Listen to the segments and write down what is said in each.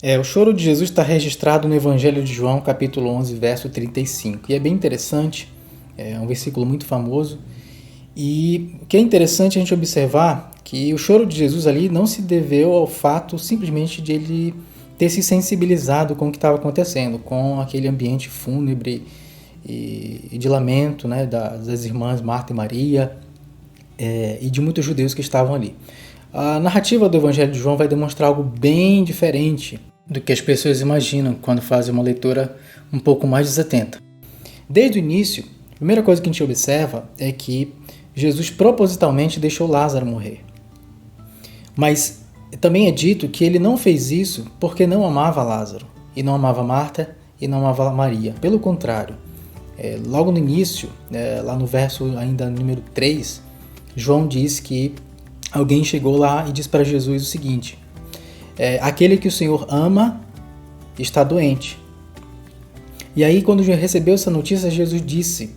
O choro de Jesus está registrado no Evangelho de João, capítulo 11, verso 35. E é bem interessante, é um versículo muito famoso. E o que é interessante a gente observar que o choro de Jesus ali não se deveu ao fato simplesmente de ele ter se sensibilizado com o que estava acontecendo, com aquele ambiente fúnebre e de lamento, né, das irmãs Marta e Maria, e de muitos judeus que estavam ali. A narrativa do Evangelho de João vai demonstrar algo bem diferente do que as pessoas imaginam quando fazem uma leitura um pouco mais desatenta. Desde o início, a primeira coisa que a gente observa é que Jesus propositalmente deixou Lázaro morrer. Mas também é dito que ele não fez isso porque não amava Lázaro, e não amava Marta, e não amava Maria. Pelo contrário, logo no início, lá no verso ainda número 3, João diz que alguém chegou lá e disse para Jesus o seguinte: aquele que o Senhor ama está doente. E aí, quando recebeu essa notícia, Jesus disse,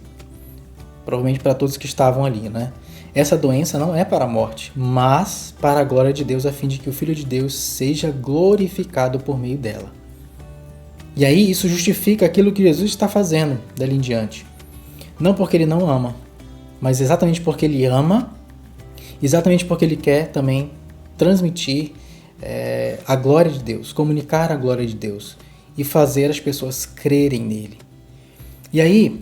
provavelmente para todos que estavam ali, né? Essa doença não é para a morte, mas para a glória de Deus, a fim de que o Filho de Deus seja glorificado por meio dela. E aí, isso justifica aquilo que Jesus está fazendo dali em diante. Não porque ele não ama, mas exatamente porque ele ama, exatamente porque ele quer também transmitir a glória de Deus, comunicar a glória de Deus e fazer as pessoas crerem nele. E aí,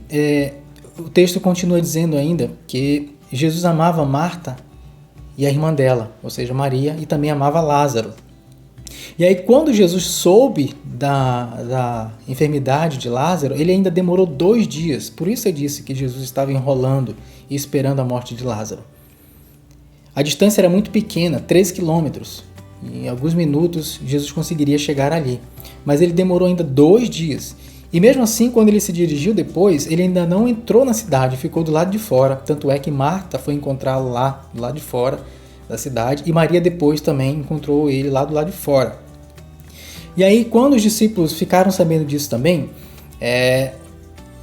o texto continua dizendo ainda que Jesus amava Marta e a irmã dela, ou seja, Maria, e também amava Lázaro. E aí, quando Jesus soube da enfermidade de Lázaro, ele ainda demorou 2 dias. Por isso eu disse que Jesus estava enrolando e esperando a morte de Lázaro. A distância era muito pequena, 3 quilômetros. Em alguns minutos, Jesus conseguiria chegar ali. Mas ele demorou ainda 2 dias. E mesmo assim, quando ele se dirigiu depois, ele ainda não entrou na cidade, ficou do lado de fora. Tanto é que Marta foi encontrá-lo lá, do lado de fora da cidade, e Maria depois também encontrou ele lá do lado de fora. E aí, quando os discípulos ficaram sabendo disso também,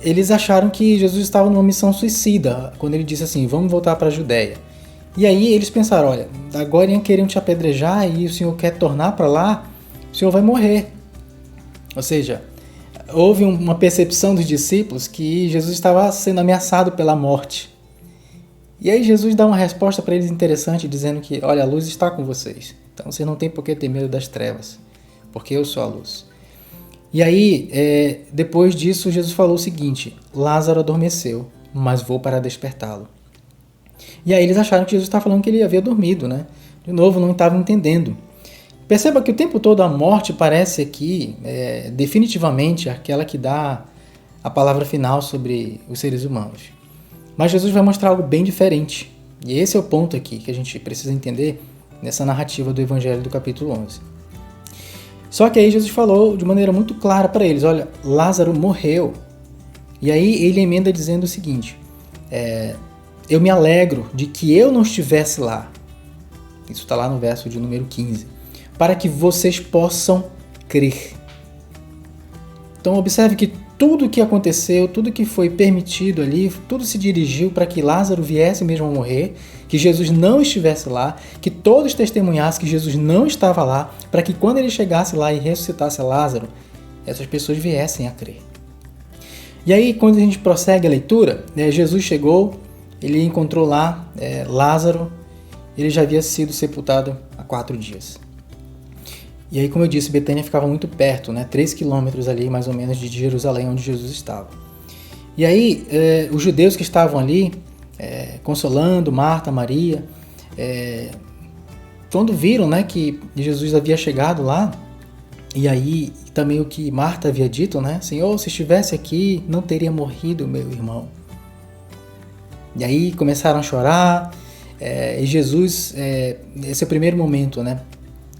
eles acharam que Jesus estava numa missão suicida, quando ele disse assim: vamos voltar para a Judéia. E aí eles pensaram: olha, agora queriam te apedrejar e o Senhor quer tornar para lá, o Senhor vai morrer. Ou seja, houve uma percepção dos discípulos que Jesus estava sendo ameaçado pela morte. E aí Jesus dá uma resposta para eles interessante, dizendo que, olha, a luz está com vocês. Então você não tem por que ter medo das trevas, porque eu sou a luz. E aí, depois disso, Jesus falou o seguinte: Lázaro adormeceu, mas vou para despertá-lo. E aí eles acharam que Jesus estava falando que ele havia dormido, né? De novo, não estavam entendendo. Perceba que o tempo todo a morte parece aqui definitivamente aquela que dá a palavra final sobre os seres humanos. Mas Jesus vai mostrar algo bem diferente. E esse é o ponto aqui que a gente precisa entender nessa narrativa do Evangelho do capítulo 11. Só que aí Jesus falou de maneira muito clara para eles: olha, Lázaro morreu. E aí ele emenda dizendo o seguinte: eu me alegro de que eu não estivesse lá. Isso está lá no verso de número 15. Para que vocês possam crer. Então observe que tudo o que aconteceu, tudo que foi permitido ali, tudo se dirigiu para que Lázaro viesse mesmo a morrer, que Jesus não estivesse lá, que todos testemunhassem que Jesus não estava lá, para que quando ele chegasse lá e ressuscitasse Lázaro, essas pessoas viessem a crer. E aí, quando a gente prossegue a leitura, Jesus chegou, ele encontrou lá Lázaro, ele já havia sido sepultado há 4 dias. E aí, como eu disse, Betânia ficava muito perto, 3 quilômetros ali, mais ou menos, de Jerusalém, onde Jesus estava. E aí, os judeus que estavam ali, consolando Marta, Maria, quando viram que Jesus havia chegado lá, e aí também o que Marta havia dito, Senhor, se estivesse aqui, não teria morrido meu irmão. E aí começaram a chorar, e Jesus, esse é o primeiro momento,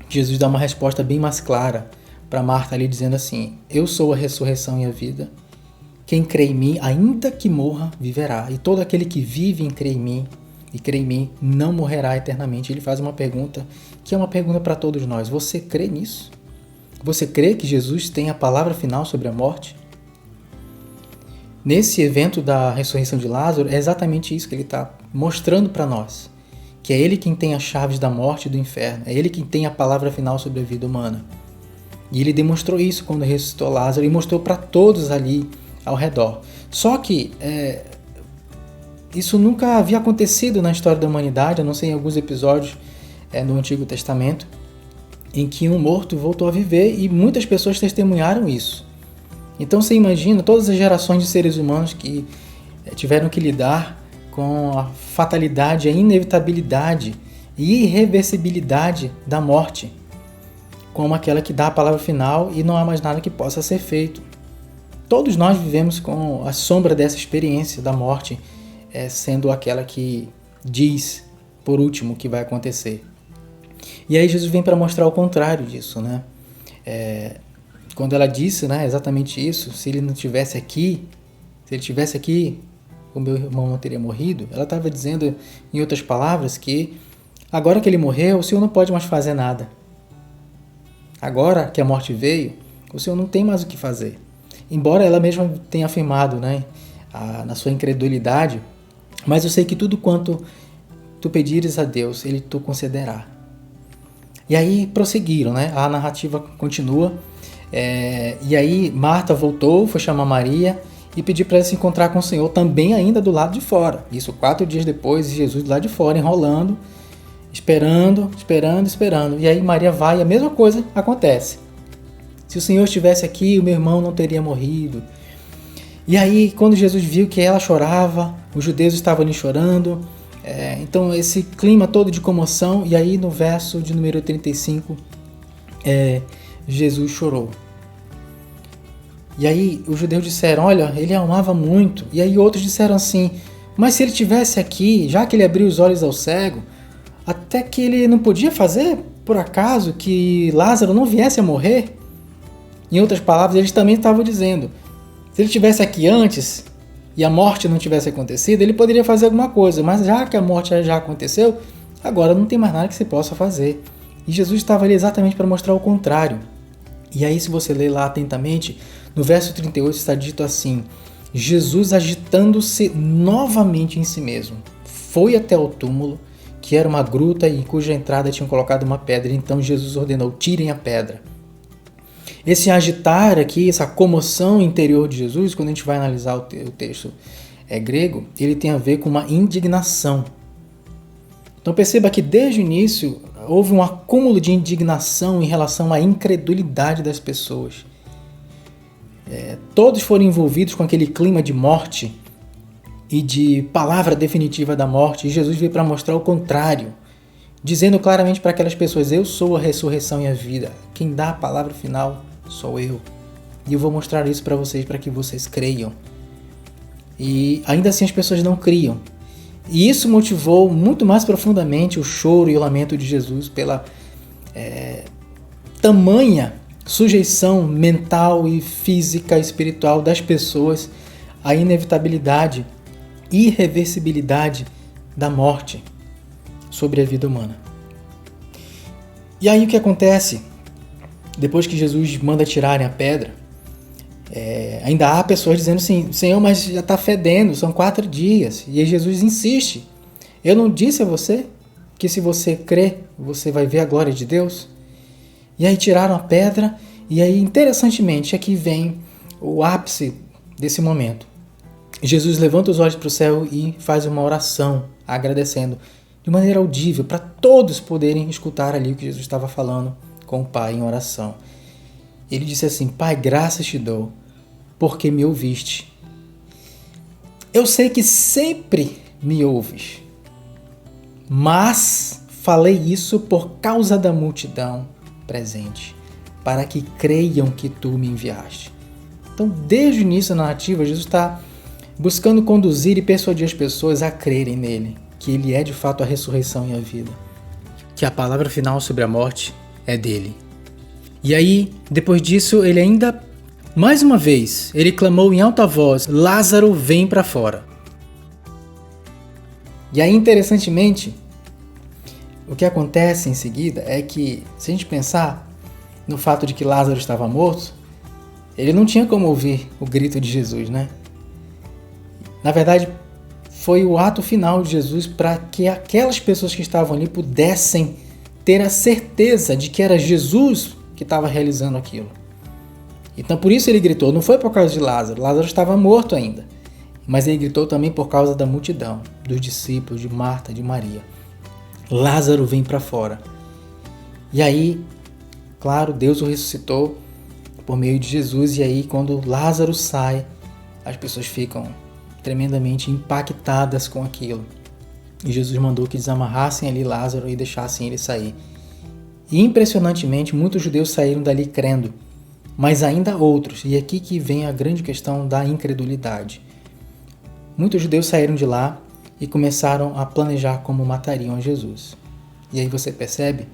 Jesus dá uma resposta bem mais clara para Marta ali, dizendo assim: eu sou a ressurreição e a vida. Quem crê em mim, ainda que morra, viverá. E todo aquele que vive e crê em mim, não morrerá eternamente. Ele faz uma pergunta, que é uma pergunta para todos nós. Você crê nisso? Você crê que Jesus tem a palavra final sobre a morte? Nesse evento da ressurreição de Lázaro, é exatamente isso que ele está mostrando para nós. Que é ele quem tem as chaves da morte e do inferno. É ele quem tem a palavra final sobre a vida humana. E ele demonstrou isso quando ressuscitou Lázaro e mostrou para todos ali ao redor. Só que isso nunca havia acontecido na história da humanidade, a não ser em alguns episódios no Antigo Testamento, em que um morto voltou a viver e muitas pessoas testemunharam isso. Então você imagina todas as gerações de seres humanos que tiveram que lidar com a fatalidade, a inevitabilidade e irreversibilidade da morte, como aquela que dá a palavra final e não há mais nada que possa ser feito. Todos nós vivemos com a sombra dessa experiência da morte, sendo aquela que diz, por último, o que vai acontecer. E aí Jesus vem para mostrar o contrário disso, né? Quando ela disse, né, exatamente isso, se ele tivesse aqui, o meu irmão não teria morrido. Ela estava dizendo, em outras palavras, que agora que ele morreu, o Senhor não pode mais fazer nada. Agora que a morte veio, o Senhor não tem mais o que fazer. Embora ela mesma tenha afirmado, né, na sua incredulidade, mas eu sei que tudo quanto tu pedires a Deus, Ele te concederá. E aí prosseguiram, né? A narrativa continua. E aí Marta voltou, foi chamar Maria e pediu para ela se encontrar com o Senhor também ainda do lado de fora. Isso 4 dias depois, Jesus do lado de fora, enrolando, esperando. E aí Maria vai e a mesma coisa acontece. Se o Senhor estivesse aqui, o meu irmão não teria morrido. E aí, quando Jesus viu que ela chorava, os judeus estavam ali chorando, então esse clima todo de comoção, e aí no verso de número 35, Jesus chorou. E aí os judeus disseram, olha, ele amava muito. E aí outros disseram assim, mas se ele estivesse aqui, já que ele abriu os olhos ao cego, até que ele não podia fazer, por acaso, que Lázaro não viesse a morrer? Em outras palavras, eles também estavam dizendo, se ele estivesse aqui antes e a morte não tivesse acontecido, ele poderia fazer alguma coisa, mas já que a morte já aconteceu, agora não tem mais nada que se possa fazer. E Jesus estava ali exatamente para mostrar o contrário. E aí, se você ler lá atentamente, no verso 38 está dito assim, Jesus, agitando-se novamente em si mesmo, foi até o túmulo, que era uma gruta e cuja entrada tinham colocado uma pedra. Então Jesus ordenou, tirem a pedra. Esse agitar aqui, essa comoção interior de Jesus, quando a gente vai analisar o texto grego, ele tem a ver com uma indignação. Então perceba que desde o início houve um acúmulo de indignação em relação à incredulidade das pessoas. Todos foram envolvidos com aquele clima de morte e de palavra definitiva da morte, e Jesus veio para mostrar o contrário, dizendo claramente para aquelas pessoas, eu sou a ressurreição e a vida, quem dá a palavra final sou eu, e eu vou mostrar isso para que vocês creiam. E ainda assim as pessoas não criam, e isso motivou muito mais profundamente o choro e o lamento de Jesus pela tamanha sujeição mental e física e espiritual das pessoas à inevitabilidade e irreversibilidade da morte sobre a vida humana. E aí o que acontece? Depois que Jesus manda tirarem a pedra, ainda há pessoas dizendo assim, Senhor, mas já está fedendo, são 4 dias. E aí Jesus insiste, eu não disse a você que se você crer, você vai ver a glória de Deus? E aí tiraram a pedra, e aí interessantemente aqui vem o ápice desse momento. Jesus levanta os olhos para o céu e faz uma oração, agradecendo de maneira audível, para todos poderem escutar ali o que Jesus estava falando com o Pai em oração. Ele disse assim, Pai, graças te dou, porque me ouviste. Eu sei que sempre me ouves, mas falei isso por causa da multidão presente, para que creiam que tu me enviaste. Então, desde o início da narrativa, Jesus está buscando conduzir e persuadir as pessoas a crerem nele, que ele é de fato a ressurreição e a vida, que a palavra final sobre a morte é dele. E aí, depois disso, ele ainda, mais uma vez, ele clamou em alta voz, Lázaro, vem para fora. E aí, interessantemente, o que acontece em seguida é que, se a gente pensar no fato de que Lázaro estava morto, ele não tinha como ouvir o grito de Jesus, né? Na verdade, foi o ato final de Jesus para que aquelas pessoas que estavam ali pudessem ter a certeza de que era Jesus que estava realizando aquilo. Então por isso ele gritou, não foi por causa de Lázaro, Lázaro estava morto ainda, mas ele gritou também por causa da multidão, dos discípulos, de Marta, de Maria. Lázaro vem para fora. E aí, claro, Deus o ressuscitou por meio de Jesus, e aí quando Lázaro sai, as pessoas ficam tremendamente impactadas com aquilo. E Jesus mandou que desamarrassem ali Lázaro e deixassem ele sair. E impressionantemente, muitos judeus saíram dali crendo, mas ainda outros, e aqui que vem a grande questão da incredulidade. Muitos judeus saíram de lá e começaram a planejar como matariam Jesus. E aí você percebe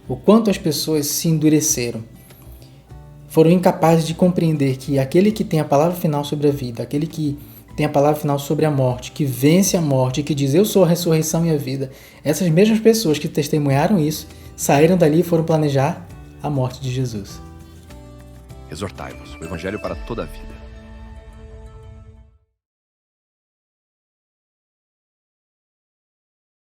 o quanto as pessoas se endureceram. Foram incapazes de compreender que aquele que tem a palavra final sobre a vida, aquele que tem a palavra final sobre a morte, que vence a morte, que diz eu sou a ressurreição e a vida, essas mesmas pessoas que testemunharam isso, saíram dali e foram planejar a morte de Jesus. Exortai-vos, o Evangelho para toda a vida.